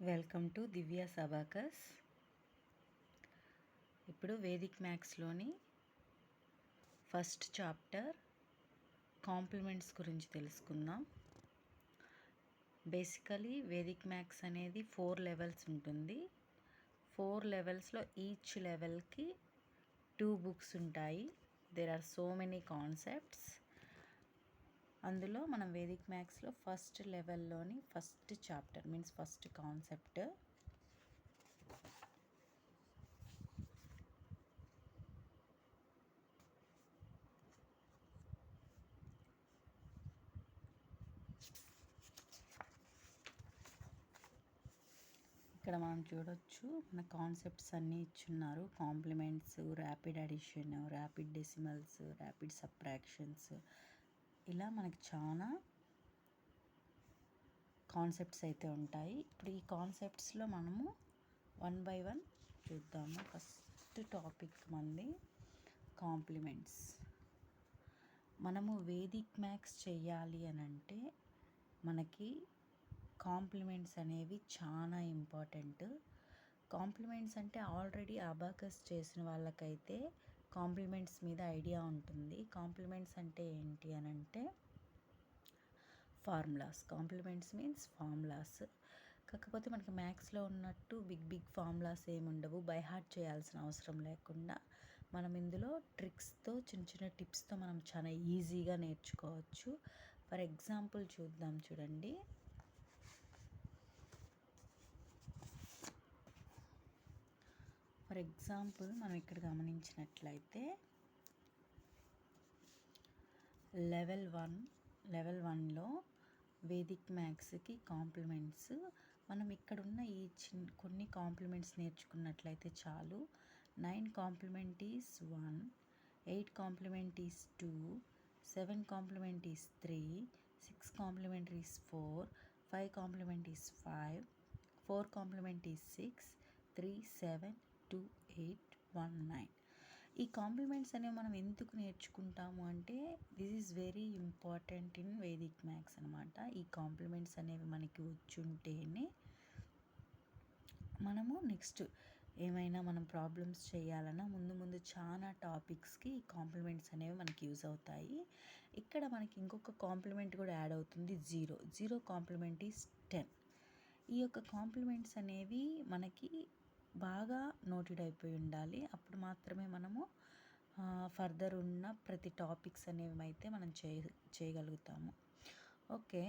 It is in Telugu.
వెల్కమ్ టు దివ్య సబాకస్. ఇప్పుడు వేదిక్ మ్యాథ్స్లోని ఫస్ట్ చాప్టర్ కాంప్లిమెంట్స్ గురించి తెలుసుకుందాం. బేసికలీ వేదిక్ మ్యాథ్స్ అనేది 4 లెవెల్స్ ఉంటుంది. 4 లెవెల్స్లో ఈచ్ లెవెల్కి 2 బుక్స్ ఉంటాయి. There are so many concepts. అందులో మనం వేదిక్ మ్యాథ్స్లో ఫస్ట్ లెవెల్లోని first chapter means first concept ఇక్కడ మనం చూడొచ్చు. మన కాన్సెప్ట్స్ అన్నీ ఇచ్చున్నారు. Complements, rapid addition, rapid decimals, rapid subtractions, ఇలా మనకి చాలా కాన్సెప్ట్స్ అయితే ఉంటాయి. ఇప్పుడు ఈ కాన్సెప్ట్స్లో మనము 1 by 1 చూద్దాము. ఫస్ట్ టాపిక్ మంది కాంప్లిమెంట్స్. మనము వేదిక్ మ్యాథ్స్ చేయాలి అని అంటే మనకి కాంప్లిమెంట్స్ అనేవి చాలా ఇంపార్టెంట్. కాంప్లిమెంట్స్ అంటే ఆల్రెడీ అబాకస్ చేసిన వాళ్ళకైతే కాంప్లిమెంట్స్ మీద ఐడియా ఉంటుంది. కాంప్లిమెంట్స్ అంటే ఏంటి అని అంటే ఫార్ములాస్. Compliments means formulas. కాకపోతే మనకి మ్యాథ్స్లో ఉన్నట్టు బిగ్ ఫార్ములాస్ ఏమి ఉండవు. బై హార్ట్ చేయాల్సిన అవసరం లేకుండా మనం ఇందులో ట్రిక్స్తో, చిన్న చిన్న టిప్స్తో మనం చాలా ఈజీగా నేర్చుకోవచ్చు. ఫర్ ఎగ్జాంపుల్ చూద్దాం. చూడండి, ఫర్ ఎగ్జాంపుల్ మనం ఇక్కడ గమనించినట్లయితే లెవెల్ 1లో వేదిక్ మ్యాథ్స్కి కాంప్లిమెంట్స్. మనం ఇక్కడున్న ఈ కొన్ని కాంప్లిమెంట్స్ నేర్చుకున్నట్లయితే చాలు. 9 complement is 1, 8 complement is 2, 7 complement is 3, 6 complement is 4, 5 complement is 5, 4 complement is 6, 3, 7, 2, 8, 1, 9. ఈ కాంప్లిమెంట్స్ అనేవి మనం ఎందుకు నేర్చుకుంటాము అంటే this is very important in Vedic maths అనమాట. ఈ కాంప్లిమెంట్స్ అనేవి మనకి వచ్చుంటేనే మనము నెక్స్ట్ ఏమైనా మనం ప్రాబ్లమ్స్ చేయాలన్నా ముందు చాలా టాపిక్స్కి ఈ కాంప్లిమెంట్స్ అనేవి మనకి యూజ్ అవుతాయి. ఇక్కడ మనకి ఇంకొక కాంప్లిమెంట్ కూడా యాడ్ అవుతుంది, 0 కాంప్లిమెంట్ ఈజ్ 10. ఈ యొక్క కాంప్లిమెంట్స్ అనేవి మనకి బాగా నోటెడ్ అయిపోయి ఉండాలి. అప్పుడు మాత్రమే మనము ఫర్దర్ ఉన్న ప్రతి టాపిక్స్ అనేవి అయితే మనం చేయగలుగుతాము. ఓకే,